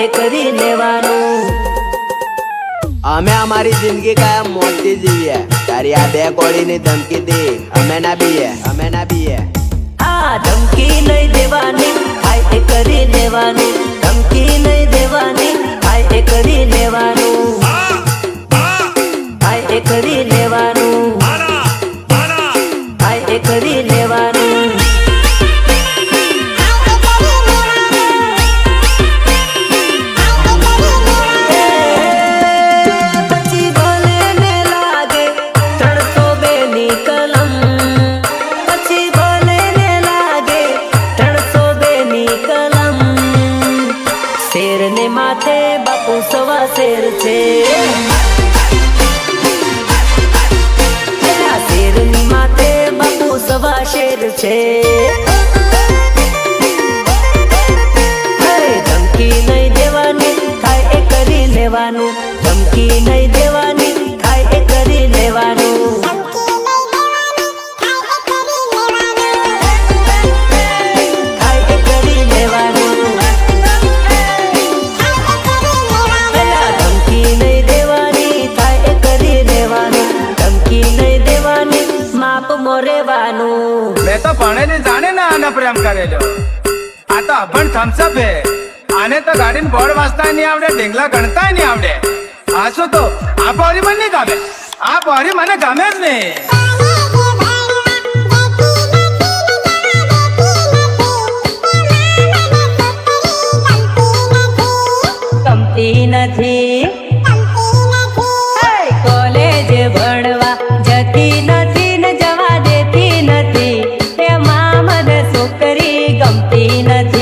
એ કરી લેવાનું। અમે અમારી જિંદગી કાયમ મોજથી જીવીએ, તારી આ બે કોળીની ધમકી દે અમે ના બીએ, અમે ના બીએ। આ ધમકી નહીં દેવાની, થાય એ કરી લેવાનું। ધમકી નહીં દેવાની, થાય એ કરી લેવાનું। થાય એ કરી લેવાનું, થાય એ કરી લેવાનું। પછી ભલે ને લાગે 302 ની કલમ, પછી ભલે ને લાગે 302 ની કલમ। શેર ને માથે બાપુ સવા શેર છે, શેરની માથે બાપુ સવા શેર છે। ધમકી નહીં દેવાની, થાય એ કરી લેવાનું। ધમકી નહીં દેવાની, થાય એ કરી લેવાનું। થાય એ કરી લેવાનું। ધમકી નહીં દેવાની, થાય એ કરી લેવાનું। ધમકી નહીં દેવાની, માપ મોરેવાનું। મેં તો ભણેલી જાણે ને આને પ્રેમ કરેલો, આ તો અભણ થમ્સઅપ હે। આને તો ગાડીને બોર્ડ વાંચતા નહીં આવડે, ઢીંગલા ગણતા નહીં આવડે। આ શું તો આ પહોરી મને નહીં ગમે, આ પહોરી મને ગમે જ નહીં। ગમતી નથી, કોલેજ ભણવા જતી નથી ને જવા દેતી નથી, એ મામદ છોકરી ગમતી નથી।